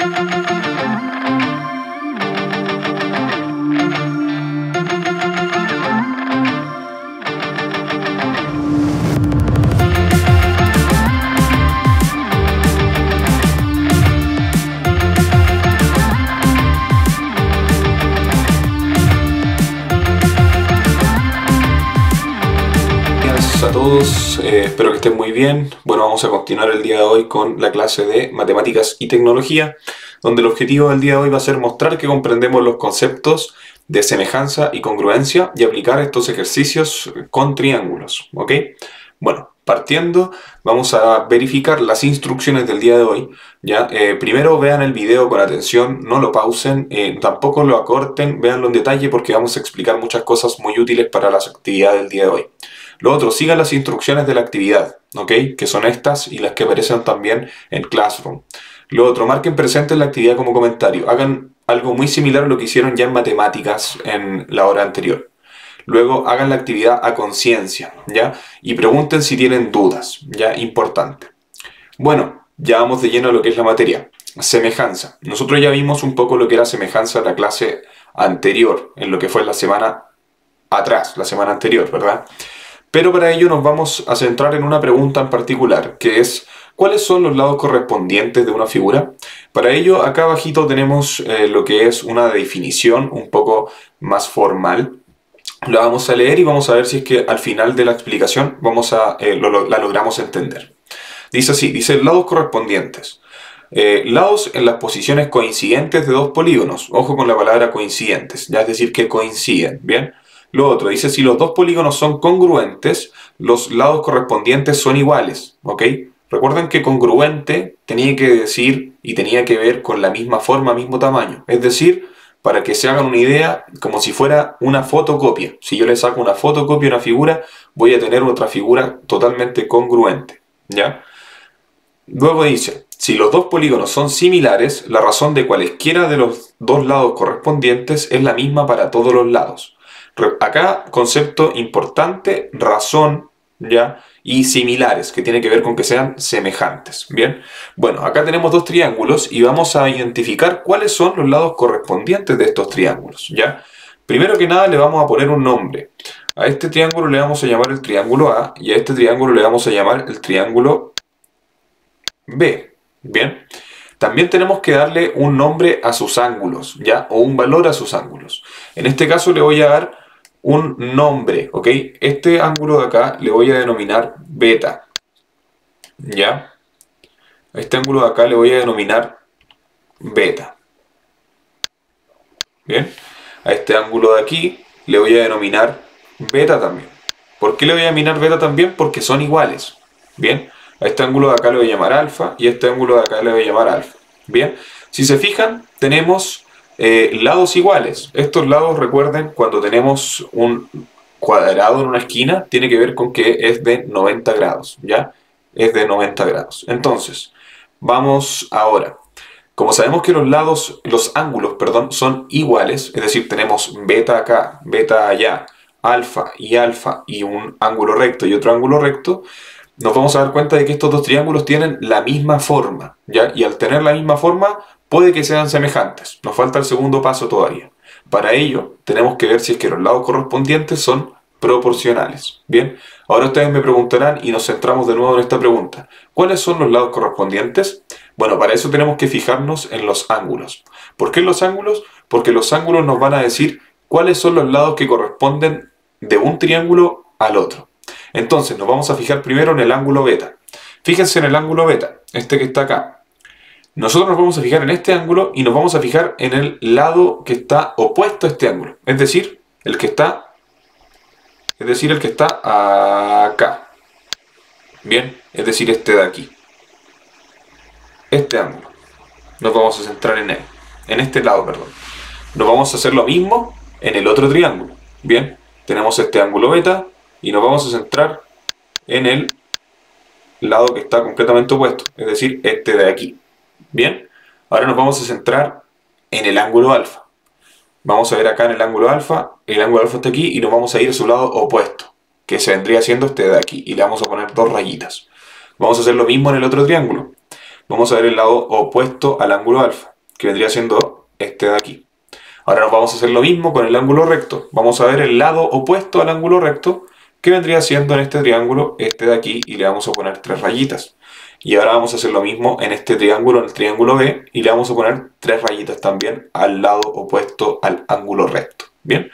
A todos, espero que estén muy bien. Bueno, vamos a continuar el día de hoy con la clase de Matemáticas y Tecnología, donde el objetivo del día de hoy va a ser mostrar que comprendemos los conceptos de semejanza y congruencia y aplicar estos ejercicios con triángulos, ¿ok? Bueno, partiendo, vamos a verificar las instrucciones del día de hoy, ¿ya? Primero vean el video con atención, no lo pausen, tampoco lo acorten, véanlo en detalle porque vamos a explicar muchas cosas muy útiles para las actividades del día de hoy. Lo otro, sigan las instrucciones de la actividad, ¿ok? Que son estas y las que aparecen también en Classroom. Lo otro, marquen presente en la actividad como comentario. Hagan algo muy similar a lo que hicieron ya en matemáticas en la hora anterior. Luego, hagan la actividad a conciencia, ¿ya? Y pregunten si tienen dudas, ¿ya? Importante. Bueno, ya vamos de lleno a lo que es la materia. Semejanza. Nosotros ya vimos un poco lo que era semejanza en la clase anterior, en lo que fue la semana atrás, la semana anterior, ¿verdad? Pero para ello nos vamos a centrar en una pregunta en particular, que es ¿cuáles son los lados correspondientes de una figura? Para ello, acá abajito tenemos lo que es una definición un poco más formal. La vamos a leer y vamos a ver si es que al final de la explicación la logramos entender. Dice así, dice lados correspondientes. Lados en las posiciones coincidentes de dos polígonos. Ojo con la palabra coincidentes, ya es decir que coinciden, ¿bien? Lo otro, dice si los dos polígonos son congruentes, los lados correspondientes son iguales, ¿ok? Recuerden que congruente tenía que decir y tenía que ver con la misma forma, mismo tamaño. Es decir, para que se hagan una idea, como si fuera una fotocopia. Si yo le saco una fotocopia a una figura, voy a tener otra figura totalmente congruente, ¿ya? Luego dice, si los dos polígonos son similares, la razón de cualesquiera de los dos lados correspondientes es la misma para todos los lados. Acá, concepto importante, razón, ¿ya? Y similares, que tiene que ver con que sean semejantes, ¿bien? Bueno, acá tenemos dos triángulos y vamos a identificar cuáles son los lados correspondientes de estos triángulos, ¿ya? Primero que nada le vamos a poner un nombre. A este triángulo le vamos a llamar el triángulo A y a este triángulo le vamos a llamar el triángulo B, ¿bien? También tenemos que darle un nombre a sus ángulos, ¿ya? O un valor a sus ángulos. En este caso le voy a dar un nombre, ¿ok? Este ángulo de acá le voy a denominar beta, ¿ya? A este ángulo de acá le voy a denominar beta. ¿Bien? A este ángulo de aquí le voy a denominar beta también. ¿Por qué le voy a denominar beta también? Porque son iguales, ¿bien? A este ángulo de acá le voy a llamar alfa y a este ángulo de acá le voy a llamar alfa. Bien, si se fijan, tenemos lados iguales. Estos lados, recuerden, cuando tenemos un cuadrado en una esquina, tiene que ver con que es de 90 grados, ¿ya? Es de 90 grados. Entonces, vamos ahora. Como sabemos que los ángulos, perdón, son iguales, es decir, tenemos beta acá, beta allá, alfa y un ángulo recto y otro ángulo recto, nos vamos a dar cuenta de que estos dos triángulos tienen la misma forma, ¿ya? Y al tener la misma forma, puede que sean semejantes. Nos falta el segundo paso todavía. Para ello, tenemos que ver si es que los lados correspondientes son proporcionales. Bien, ahora ustedes me preguntarán y nos centramos de nuevo en esta pregunta. ¿Cuáles son los lados correspondientes? Bueno, para eso tenemos que fijarnos en los ángulos. ¿Por qué los ángulos? Porque los ángulos nos van a decir cuáles son los lados que corresponden de un triángulo al otro. Entonces nos vamos a fijar primero en el ángulo beta. Fíjense en el ángulo beta, este que está acá. Nosotros nos vamos a fijar en este ángulo y nos vamos a fijar en el lado que está opuesto a este ángulo. Es decir, el que está acá. Bien, es decir, este de aquí. Este ángulo. Nos vamos a centrar en él. En este lado, perdón. Nos vamos a hacer lo mismo en el otro triángulo. Bien, tenemos este ángulo beta y nos vamos a centrar en el lado que está completamente opuesto, es decir, este de aquí. Bien, ahora nos vamos a centrar en el ángulo alfa. Vamos a ver acá en el ángulo alfa está aquí y nos vamos a ir a su lado opuesto, que se vendría siendo este de aquí, y le vamos a poner dos rayitas. Vamos a hacer lo mismo en el otro triángulo. Vamos a ver el lado opuesto al ángulo alfa. que vendría siendo este de aquí. Ahora nos vamos a hacer lo mismo con el ángulo recto. Vamos a ver el lado opuesto al ángulo recto, que vendría siendo en este triángulo este de aquí, y le vamos a poner 3 rayitas. Y ahora vamos a hacer lo mismo en este triángulo, en el triángulo B, y le vamos a poner 3 rayitas también al lado opuesto al ángulo recto. Bien,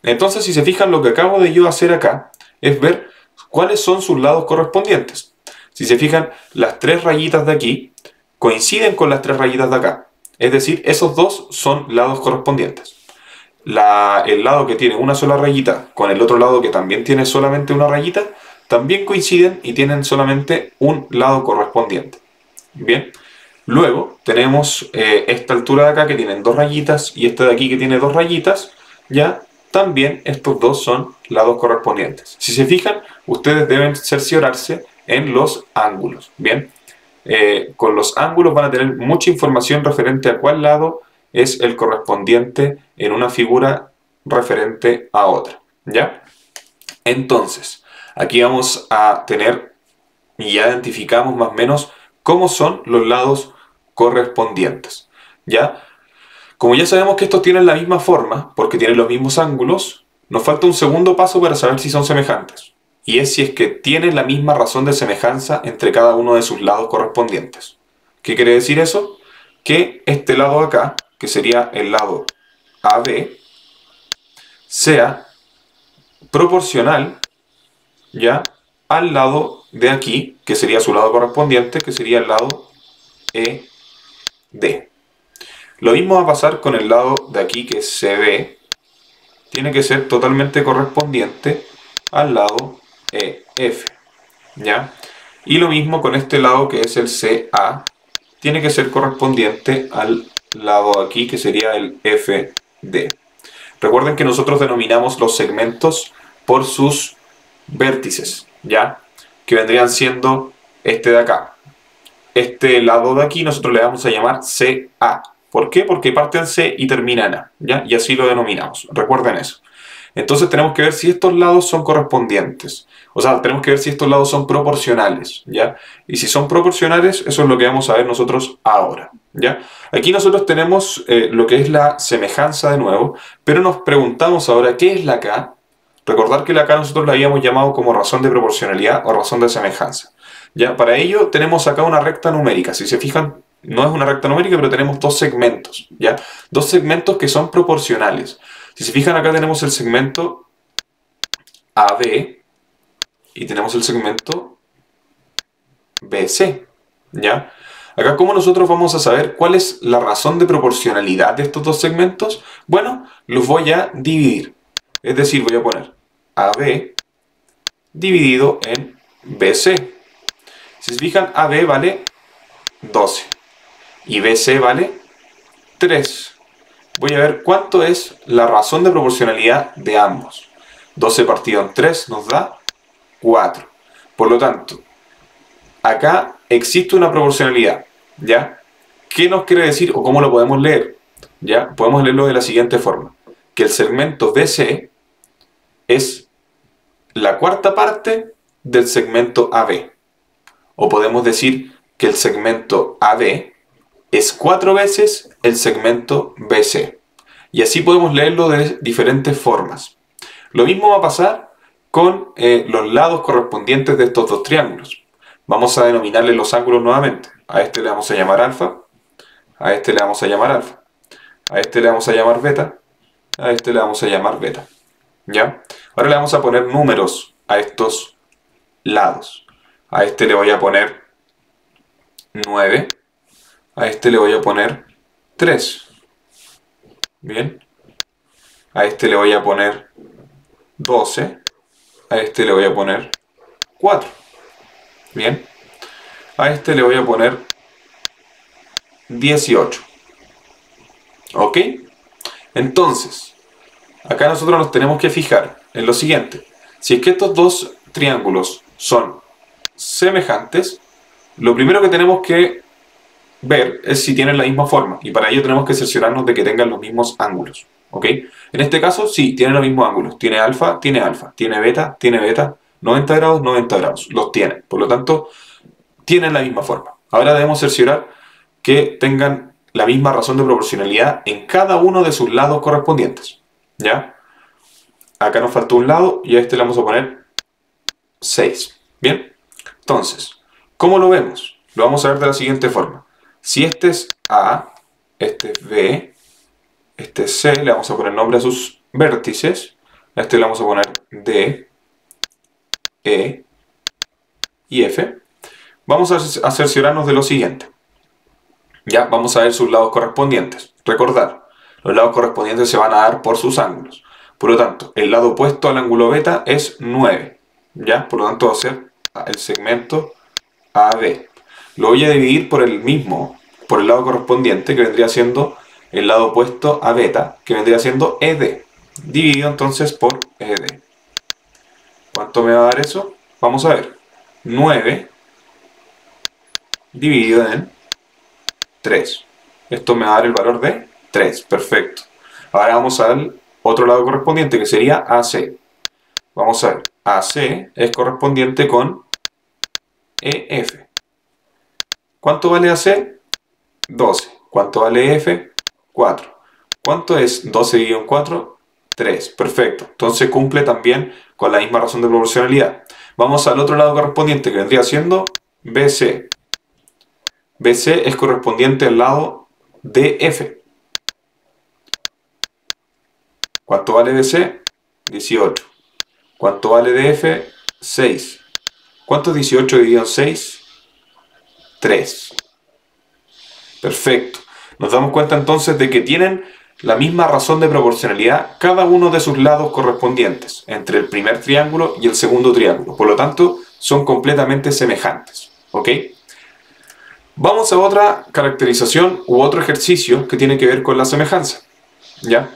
entonces si se fijan, lo que acabo de yo hacer acá es ver cuáles son sus lados correspondientes. Si se fijan, las 3 rayitas de aquí coinciden con las 3 rayitas de acá. Es decir, esos dos son lados correspondientes. El lado que tiene una sola rayita con el otro lado que también tiene solamente una rayita, también coinciden y tienen solamente un lado correspondiente. Bien, luego tenemos esta altura de acá que tienen 2 rayitas y esta de aquí que tiene 2 rayitas, ya también estos dos son lados correspondientes. Si se fijan, ustedes deben cerciorarse en los ángulos. Bien, con los ángulos van a tener mucha información referente a cuál lado es el correspondiente en una figura referente a otra. ¿Ya? Entonces, aquí vamos a tener, y ya identificamos más o menos cómo son los lados correspondientes. ¿Ya? Como ya sabemos que estos tienen la misma forma, porque tienen los mismos ángulos, nos falta un segundo paso para saber si son semejantes. Y es si es que tienen la misma razón de semejanza entre cada uno de sus lados correspondientes. ¿Qué quiere decir eso? Que este lado de acá, que sería el lado AB, sea proporcional, ¿ya?, al lado de aquí, que sería su lado correspondiente, que sería el lado ED. Lo mismo va a pasar con el lado de aquí, que es CB. Tiene que ser totalmente correspondiente al lado EF, ¿ya? Y lo mismo con este lado, que es el CA. Tiene que ser correspondiente al lado aquí, que sería el FD. Recuerden que nosotros denominamos los segmentos por sus vértices, ¿ya? Que vendrían siendo este de acá. Este lado de aquí nosotros le vamos a llamar CA. ¿Por qué? Porque parte en C y termina en A, ¿ya? Y así lo denominamos. Recuerden eso. Entonces tenemos que ver si estos lados son correspondientes. O sea, tenemos que ver si estos lados son proporcionales, ¿ya? Y si son proporcionales, eso es lo que vamos a ver nosotros ahora, ¿ya? Aquí nosotros tenemos lo que es la semejanza de nuevo, pero nos preguntamos ahora, ¿qué es la K? Recordar que la K nosotros la habíamos llamado como razón de proporcionalidad o razón de semejanza, ¿ya? Para ello tenemos acá una recta numérica. Si se fijan, no es una recta numérica, pero tenemos dos segmentos, ¿ya? Dos segmentos que son proporcionales. Si se fijan, acá tenemos el segmento AB y tenemos el segmento BC, ¿ya? Acá, ¿cómo nosotros vamos a saber cuál es la razón de proporcionalidad de estos dos segmentos? Bueno, los voy a dividir. Es decir, voy a poner AB dividido en BC. Si se fijan, AB vale 12 y BC vale 3. Voy a ver cuánto es la razón de proporcionalidad de ambos. 12 partido en 3 nos da 4. Por lo tanto, acá existe una proporcionalidad, ¿ya? ¿Qué nos quiere decir o cómo lo podemos leer? ¿Ya? Podemos leerlo de la siguiente forma. Que el segmento BC es la cuarta parte del segmento AB. O podemos decir que el segmento AB es 4 veces el segmento BC. Y así podemos leerlo de diferentes formas. Lo mismo va a pasar con los lados correspondientes de estos dos triángulos. Vamos a denominarle los ángulos nuevamente. A este le vamos a llamar alfa, a este le vamos a llamar alfa, a este le vamos a llamar beta, a este le vamos a llamar beta. ¿Ya? Ahora le vamos a poner números a estos lados. A este le voy a poner 9, a este le voy a poner 3. Bien. A este le voy a poner 12. A este le voy a poner 4. Bien. A este le voy a poner 18. ¿Ok? Entonces, acá nosotros nos tenemos que fijar en lo siguiente. Si es que estos dos triángulos son semejantes, lo primero que tenemos que ver es si tienen la misma forma. Y para ello tenemos que cerciorarnos de que tengan los mismos ángulos. ¿Ok? En este caso, sí, tienen los mismos ángulos. Tiene alfa, tiene alfa. Tiene beta, 90 grados, 90 grados. Los tiene. Por lo tanto, tienen la misma forma. Ahora debemos cerciorar que tengan la misma razón de proporcionalidad en cada uno de sus lados correspondientes. ¿Ya? Acá nos faltó un lado y a este le vamos a poner 6. ¿Bien? Entonces, ¿cómo lo vemos? Lo vamos a ver de la siguiente forma. Si este es A, este es B, este es C, le vamos a poner nombre a sus vértices. A este le vamos a poner D, E y F. Vamos a cerciorarnos de lo siguiente. Ya, vamos a ver sus lados correspondientes. Recordar, los lados correspondientes se van a dar por sus ángulos. Por lo tanto, el lado opuesto al ángulo beta es 9. ¿Ya? Por lo tanto, va a ser el segmento AB. Lo voy a dividir por el mismo, por el lado correspondiente, que vendría siendo el lado opuesto a beta, que vendría siendo ED. Dividido entonces por ED. ¿Cuánto me va a dar eso? Vamos a ver. 9 dividido en 3. Esto me va a dar el valor de 3. Perfecto. Ahora vamos al otro lado correspondiente, que sería AC. Vamos a ver. AC es correspondiente con EF. ¿Cuánto vale AC? 12. ¿Cuánto vale EF? 4. ¿Cuánto es 12 dividido en 4? 3. Perfecto. Entonces cumple también con la misma razón de proporcionalidad. Vamos al otro lado correspondiente, que vendría siendo BC. BC es correspondiente al lado DF. ¿Cuánto vale BC? 18. ¿Cuánto vale DF? 6. ¿Cuánto es 18 dividido en 6? 3. Perfecto. Nos damos cuenta entonces de que tienen la misma razón de proporcionalidad cada uno de sus lados correspondientes entre el primer triángulo y el segundo triángulo. Por lo tanto, son completamente semejantes. ¿Ok? Vamos a otra caracterización u otro ejercicio que tiene que ver con la semejanza. ¿Ya?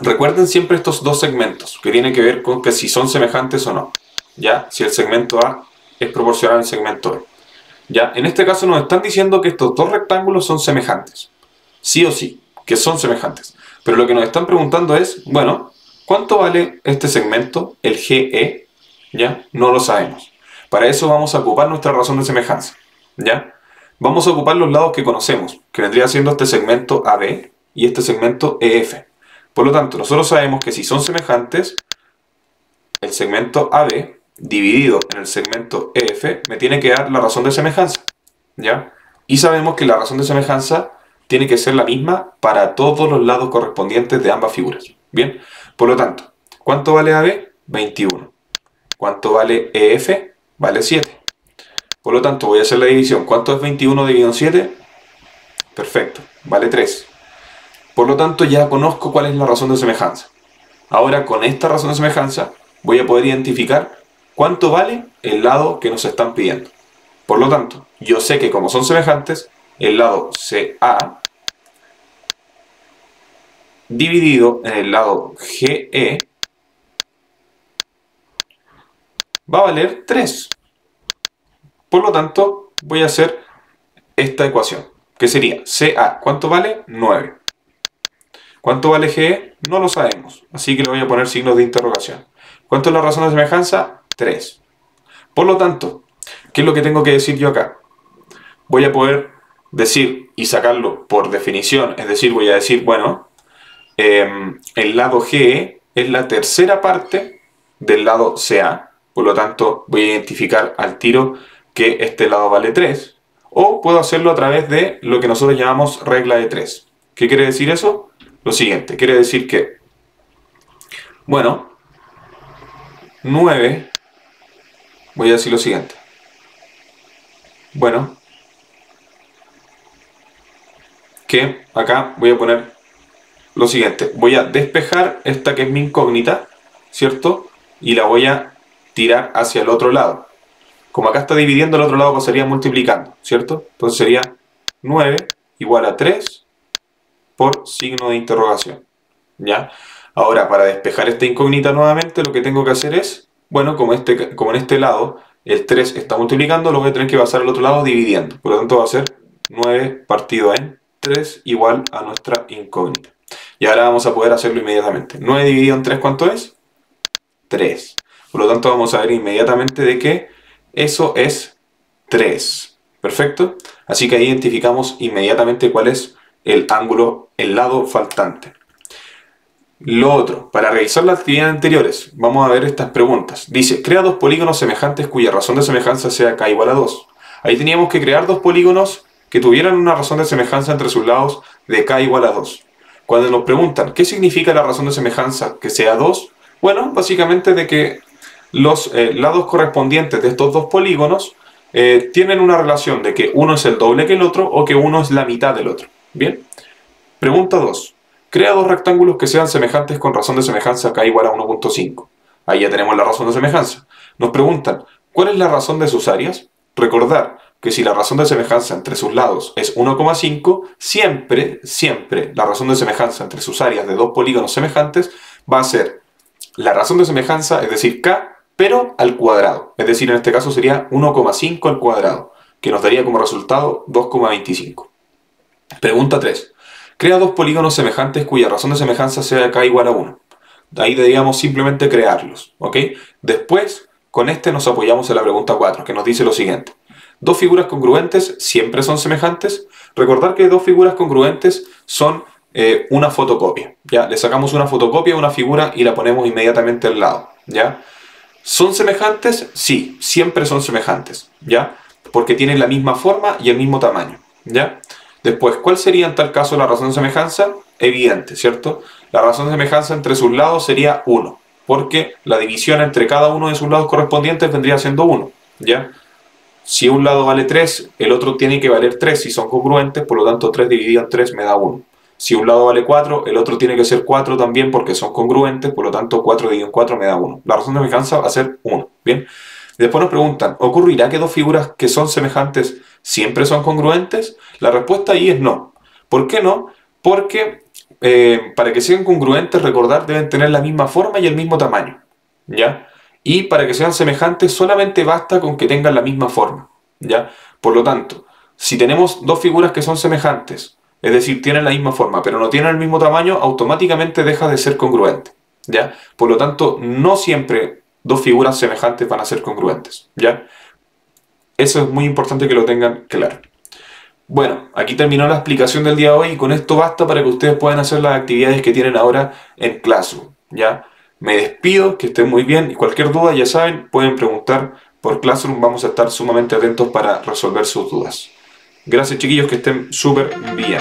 Recuerden siempre estos dos segmentos que tienen que ver con que si son semejantes o no. ¿Ya? Si el segmento A es proporcional al segmento B. ¿Ya? En este caso nos están diciendo que estos dos rectángulos son semejantes. Sí o sí, que son semejantes. Pero lo que nos están preguntando es, bueno, ¿cuánto vale este segmento, el GE? ¿Ya? No lo sabemos. Para eso vamos a ocupar nuestra razón de semejanza. ¿Ya? Vamos a ocupar los lados que conocemos, que vendría siendo este segmento AB y este segmento EF. Por lo tanto, nosotros sabemos que si son semejantes, el segmento AB dividido en el segmento EF me tiene que dar la razón de semejanza. ¿Ya? Y sabemos que la razón de semejanza tiene que ser la misma para todos los lados correspondientes de ambas figuras. Bien, por lo tanto, ¿cuánto vale AB? 21. ¿Cuánto vale EF? Vale 7. Por lo tanto, voy a hacer la división. ¿Cuánto es 21 dividido en 7? Perfecto, vale 3. Por lo tanto, ya conozco cuál es la razón de semejanza. Ahora, con esta razón de semejanza, voy a poder identificar cuánto vale el lado que nos están pidiendo. Por lo tanto, yo sé que como son semejantes, el lado CA dividido en el lado GE va a valer 3. Por lo tanto, voy a hacer esta ecuación, que sería CA, ¿cuánto vale? 9. ¿Cuánto vale GE? No lo sabemos, así que le voy a poner signos de interrogación. ¿Cuánto es la razón de semejanza? 3. Por lo tanto, ¿qué es lo que tengo que decir yo acá? Voy a poder decir y sacarlo por definición, es decir, voy a decir, bueno, el lado GE es la tercera parte del lado CA, por lo tanto voy a identificar al tiro que este lado vale 3, o puedo hacerlo a través de lo que nosotros llamamos regla de 3. ¿Qué quiere decir eso? Lo siguiente, quiere decir que, bueno, 9, voy a decir lo siguiente, bueno, que acá voy a poner lo siguiente, voy a despejar esta que es mi incógnita, ¿cierto? Y la voy a tirar hacia el otro lado. Como acá está dividiendo, el otro lado pasaría multiplicando, ¿cierto? Entonces sería 9 igual a 3 por signo de interrogación. ¿Ya? Ahora, para despejar esta incógnita nuevamente, lo que tengo que hacer es, bueno, como en este lado el 3 está multiplicando, lo voy a tener que pasar al otro lado dividiendo. Por lo tanto va a ser 9 partido en 3 igual a nuestra incógnita. Y ahora vamos a poder hacerlo inmediatamente. 9 dividido en 3, ¿cuánto es? 3. Por lo tanto vamos a ver inmediatamente de que eso es 3. ¿Perfecto? Así que ahí identificamos inmediatamente cuál es el ángulo, el lado faltante. Lo otro, para revisar las actividades anteriores, vamos a ver estas preguntas. Dice, crea dos polígonos semejantes cuya razón de semejanza sea k igual a 2. Ahí teníamos que crear dos polígonos que tuvieran una razón de semejanza entre sus lados de k igual a 2. Cuando nos preguntan, ¿qué significa la razón de semejanza que sea 2? Bueno, básicamente de que los lados correspondientes de estos dos polígonos tienen una relación de que uno es el doble que el otro o que uno es la mitad del otro. Bien. Pregunta 2. Crea dos rectángulos que sean semejantes con razón de semejanza k igual a 1.5. Ahí ya tenemos la razón de semejanza. Nos preguntan, ¿cuál es la razón de sus áreas? Recordar que si la razón de semejanza entre sus lados es 1,5, siempre la razón de semejanza entre sus áreas de dos polígonos semejantes va a ser la razón de semejanza, es decir, k, pero al cuadrado. Es decir, en este caso sería 1,5 al cuadrado, que nos daría como resultado 2,25. Pregunta 3. Crea dos polígonos semejantes cuya razón de semejanza sea k igual a 1. Ahí deberíamos simplemente crearlos, ¿ok? Después, con este nos apoyamos en la pregunta 4, que nos dice lo siguiente. ¿Dos figuras congruentes siempre son semejantes? Recordar que dos figuras congruentes son una fotocopia, ¿ya? Le sacamos una fotocopia a una figura y la ponemos inmediatamente al lado, ¿ya? ¿Son semejantes? Sí, siempre son semejantes, ¿ya? Porque tienen la misma forma y el mismo tamaño, ¿ya? Después, ¿cuál sería en tal caso la razón de semejanza? Evidente, ¿cierto? La razón de semejanza entre sus lados sería 1, porque la división entre cada uno de sus lados correspondientes vendría siendo 1, ¿ya? Si un lado vale 3, el otro tiene que valer 3 si son congruentes, por lo tanto 3 dividido en 3 me da 1. Si un lado vale 4, el otro tiene que ser 4 también porque son congruentes, por lo tanto 4 dividido en 4 me da 1. La razón de semejanza va a ser 1, ¿bien? Después nos preguntan, ¿ocurrirá que dos figuras que son semejantes siempre son congruentes? La respuesta ahí es no. ¿Por qué no? Porque para que sean congruentes, recordar, deben tener la misma forma y el mismo tamaño, ¿ya? Y para que sean semejantes solamente basta con que tengan la misma forma, ¿ya? Por lo tanto, si tenemos dos figuras que son semejantes, es decir, tienen la misma forma, pero no tienen el mismo tamaño, automáticamente deja de ser congruente, ¿ya? Por lo tanto, no siempre dos figuras semejantes van a ser congruentes, ¿ya? Eso es muy importante que lo tengan claro. Bueno, aquí terminó la explicación del día de hoy y con esto basta para que ustedes puedan hacer las actividades que tienen ahora en Classroom, ¿ya? Me despido, que estén muy bien y cualquier duda, ya saben, pueden preguntar por Classroom, vamos a estar sumamente atentos para resolver sus dudas. Gracias chiquillos, que estén súper bien.